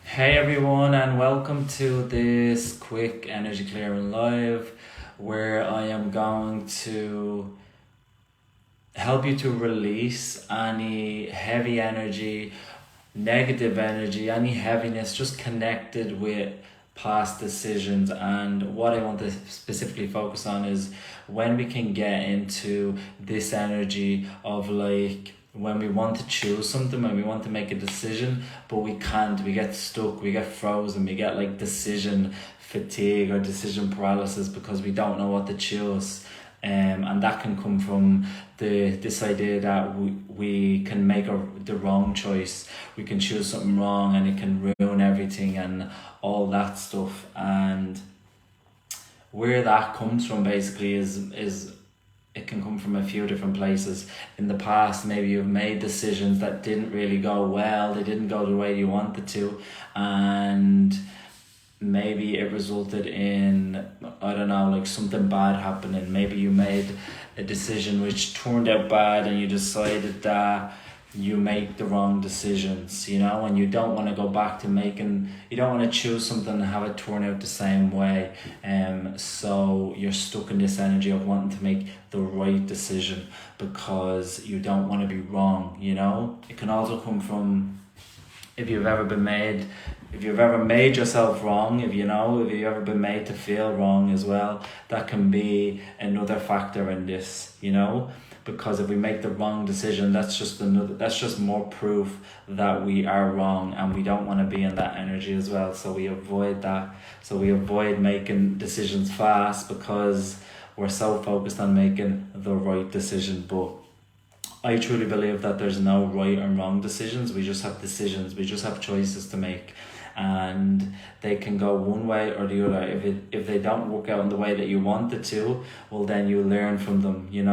Hey everyone, and welcome to this quick energy clearing live where I am going to help you to release any heavy energy, negative energy, any heaviness just connected with past decisions. And what I want to specifically focus on is when we can get into this energy of like when we want to choose something, when we want to make a decision, but we can't, we get stuck, we get frozen, we get like decision fatigue or decision paralysis because we don't know what to choose. And that can come from this idea that we can make the wrong choice. We can choose something wrong and it can ruin everything and all that stuff. And where that comes from basically is it can come from a few different places. In the past, maybe you've made decisions that didn't really go well, they didn't go the way you wanted to, and maybe it resulted in, I don't know, like something bad happening. Maybe you made a decision which turned out bad and you decided that you make the wrong decisions, and you don't want to go back to you don't want to choose something and have it turn out the same way. So you're stuck in this energy of wanting to make the right decision because you don't want to be wrong. It can also come from if you've ever made yourself wrong, if you've ever been made to feel wrong as well, that can be another factor in this, because if we make the wrong decision, that's just more proof that we are wrong, and we don't want to be in that energy as well. So we avoid that. So we avoid making decisions fast because we're so focused on making the right decision. But I truly believe that there's no right and wrong decisions. We just have decisions. We just have choices to make, and they can go one way or the other. If they don't work out in the way that you wanted to, well then you learn from them. You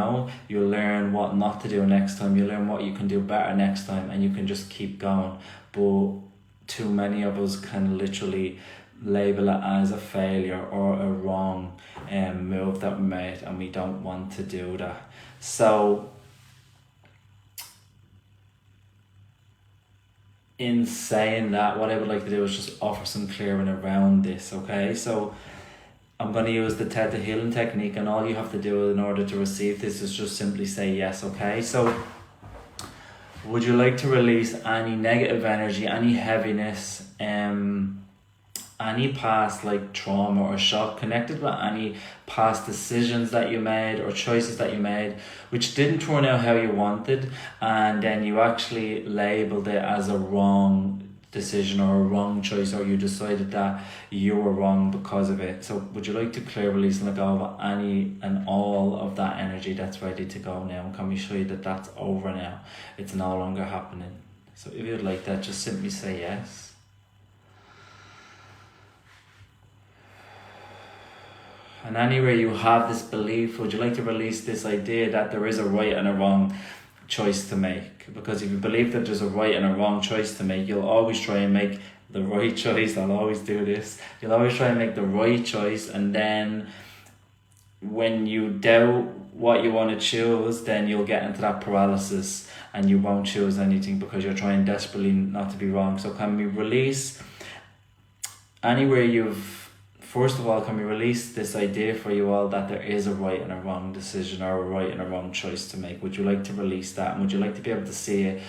learn what not to do next time. You learn what you can do better next time, and you can just keep going. But too many of us can literally label it as a failure or a wrong move that we made, and we don't want to do that. So in saying that, what I would like to do is just offer some clearing around this, okay? So I'm going to use the Theta Healing technique, and all you have to do in order to receive this is just simply say yes, okay? So would you like to release any negative energy, any heaviness, any past like trauma or shock connected with any past decisions that you made or choices that you made which didn't turn out how you wanted, and then you actually labeled it as a wrong decision or a wrong choice, or you decided that you were wrong because of it? So would you like to clear, release and let go of any and all of that energy that's ready to go now? And can we show you that that's over now? It's no longer happening. So if you'd like that, just simply say yes. And anywhere you have this belief, would you like to release this idea that there is a right and a wrong choice to make? Because if you believe that there's a right and a wrong choice to make, you'll always try and make the right choice. I'll always do this. You'll always try and make the right choice, and then when you doubt what you want to choose, then you'll get into that paralysis and you won't choose anything because you're trying desperately not to be wrong. So can we release anywhere first of all, can we release this idea for you all that there is a right and a wrong decision or a right and a wrong choice to make? Would you like to release that? And would you like to be able to see it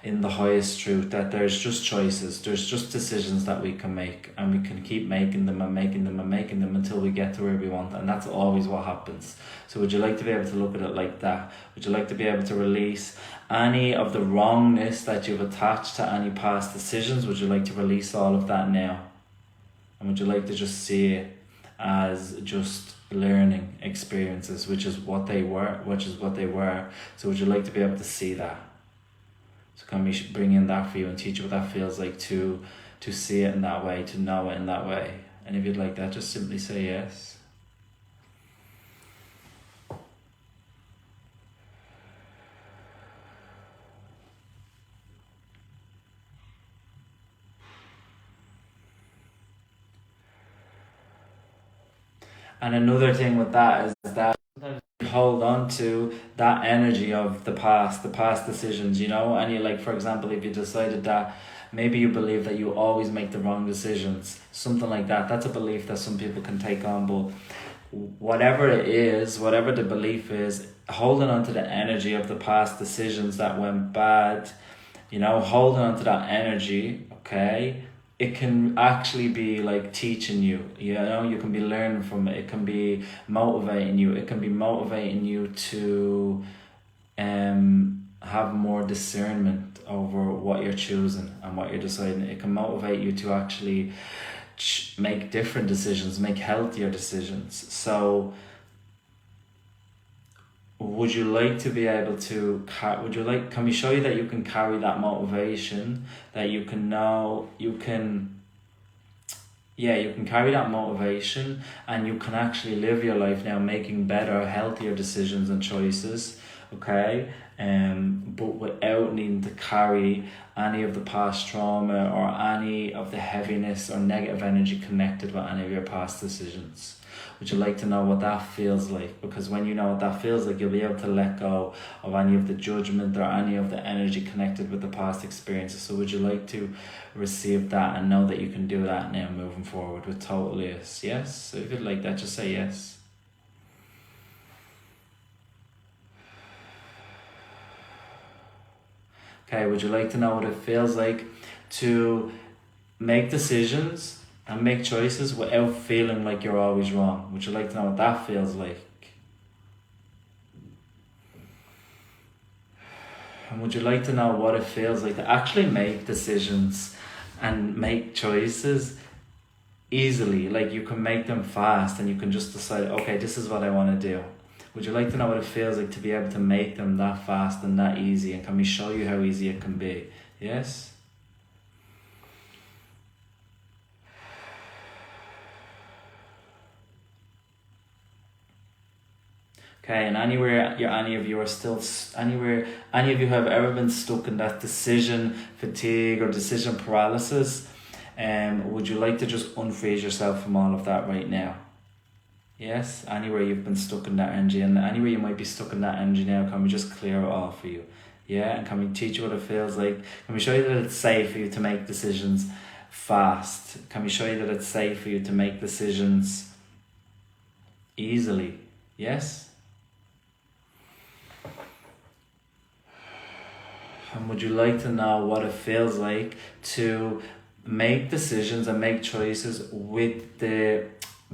in the highest truth, that there's just choices, there's just decisions that we can make, and we can keep making them and making them and making them until we get to where we want, and that's always what happens. So would you like to be able to look at it like that? Would you like to be able to release any of the wrongness that you've attached to any past decisions? Would you like to release all of that now? And would you like to just see it as just learning experiences, which is what they were? So would you like to be able to see that? So can we bring in that for you and teach you what that feels like to see it in that way, to know it in that way? And if you'd like that, just simply say yes. And another thing with that is that sometimes you hold on to that energy of the past decisions, and you, like, for example, if you decided that Maybe you believe that you always make the wrong decisions, something like that. That's a belief that some people can take on, but whatever it is, whatever the belief is, holding on to the energy of the past decisions that went bad, holding on to that energy, okay, it can actually be like teaching you, you can be learning from it. It can be motivating you. It can be motivating you to have more discernment over what you're choosing and what you're deciding. It can motivate you to actually make different decisions, make healthier decisions. So would you like to be able to, can we show you that you can carry that motivation, that you can carry that motivation, and you can actually live your life now making better, healthier decisions and choices, okay? But without needing to carry any of the past trauma or any of the heaviness or negative energy connected with any of your past decisions. Would you like to know what that feels like? Because when you know what that feels like, you'll be able to let go of any of the judgment or any of the energy connected with the past experiences. So would you like to receive that and know that you can do that now moving forward with total yes? Yes? So if you'd like that, just say yes. Okay, would you like to know what it feels like to make decisions and make choices without feeling like you're always wrong? Would you like to know what that feels like? And would you like to know what it feels like to actually make decisions and make choices easily? Like you can make them fast and you can just decide, okay, this is what I want to do. Would you like to know what it feels like to be able to make them that fast and that easy? And can we show you how easy it can be? Yes? Okay, and any of you have ever been stuck in that decision fatigue or decision paralysis, would you like to just unfreeze yourself from all of that right now? Yes, anywhere you've been stuck in that energy, and anywhere you might be stuck in that energy now, can we just clear it all for you? Yeah, and can we teach you what it feels like? Can we show you that it's safe for you to make decisions fast? Can we show you that it's safe for you to make decisions easily? Yes? And would you like to know what it feels like to make decisions and make choices with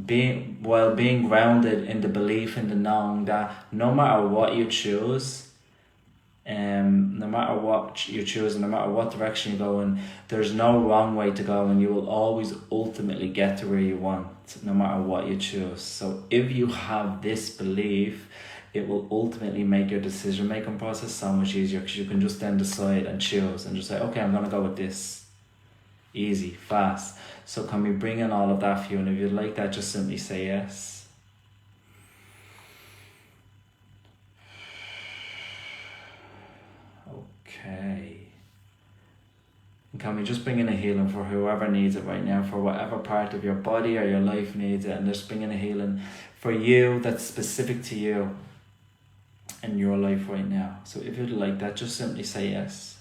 being grounded in the belief, in the knowing that no matter what you choose, no matter what you choose and no matter what direction you go in, there's no wrong way to go, and you will always ultimately get to where you want, no matter what you choose. So if you have this belief, it will ultimately make your decision making process so much easier, because you can just then decide and choose and just say, okay, I'm gonna go with this. Easy, fast. So can we bring in all of that for you? And if you'd like that, just simply say yes. Okay. And can we just bring in a healing for whoever needs it right now, for whatever part of your body or your life needs it, and just bring in a healing for you that's specific to you in your life right now. So if you'd like that, just simply say yes.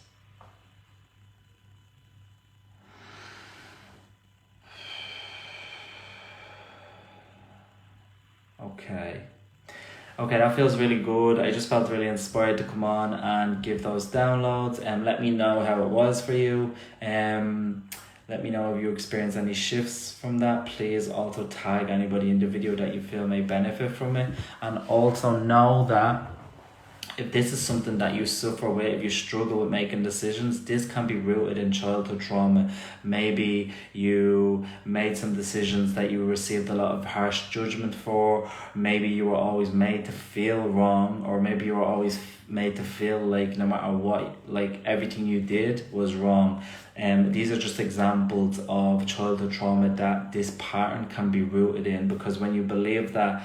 Okay, that feels really good. I just felt really inspired to come on and give those downloads, and let me know how it was for you. Let me know if you experience any shifts from that. Please also tag anybody in the video that you feel may benefit from it, and also know that if this is something that you suffer with, if you struggle with making decisions, this can be rooted in childhood trauma. Maybe you made some decisions that you received a lot of harsh judgment for. Maybe you were always made to feel wrong, or maybe you were always made to feel like no matter what, like everything you did was wrong. These are just examples of childhood trauma that this pattern can be rooted in, because when you believe that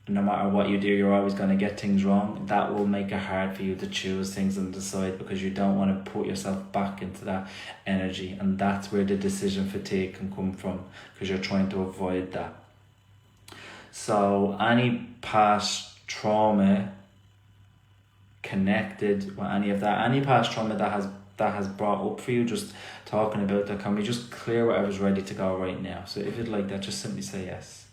no matter what you do, you're always going to get things wrong, that will make it hard for you to choose things and decide, because you don't want to put yourself back into that energy. And that's where the decision fatigue can come from, because you're trying to avoid that. So any past trauma connected with any of that, any past trauma that has brought up for you, just talking about that, can we just clear whatever's ready to go right now? So if you'd like that, just simply say yes.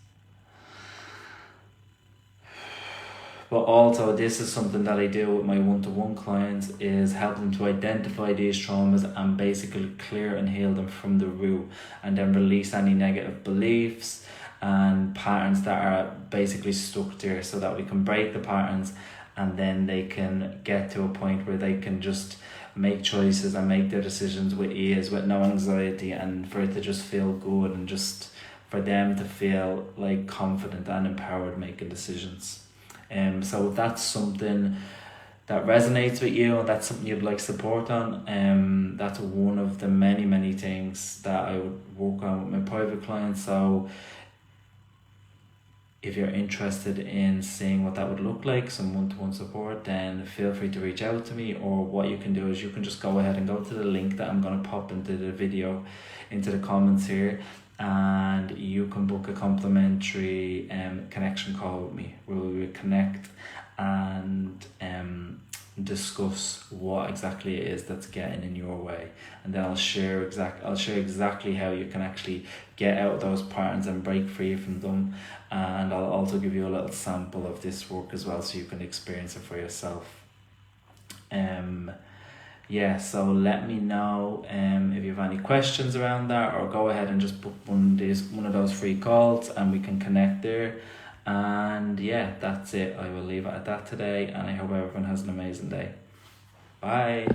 But also, this is something that I do with my one-to-one clients, is help them to identify these traumas and basically clear and heal them from the root, and then release any negative beliefs and patterns that are basically stuck there, so that we can break the patterns, and then they can get to a point where they can just make choices and make their decisions with ease, with no anxiety, and for it to just feel good, and just for them to feel like confident and empowered making decisions. So if that's something that resonates with you, and that's something you'd like support on, that's one of the many things that I would work on with my private clients. So if you're interested in seeing what that would look like, some one-to-one support, then feel free to reach out to me. Or what you can do is you can just go ahead and go to the link that I'm going to pop into the video, into the comments here, and you can book a complimentary connection call with me, where we will connect and discuss what exactly it is that's getting in your way, and then I'll share exactly how you can actually get out of those patterns and break free from them, and I'll also give you a little sample of this work as well, so you can experience it for yourself. So let me know if you have any questions around that, or go ahead and just book one of those free calls and we can connect there. And that's it. I will leave it at that today, and I hope everyone has an amazing day. Bye.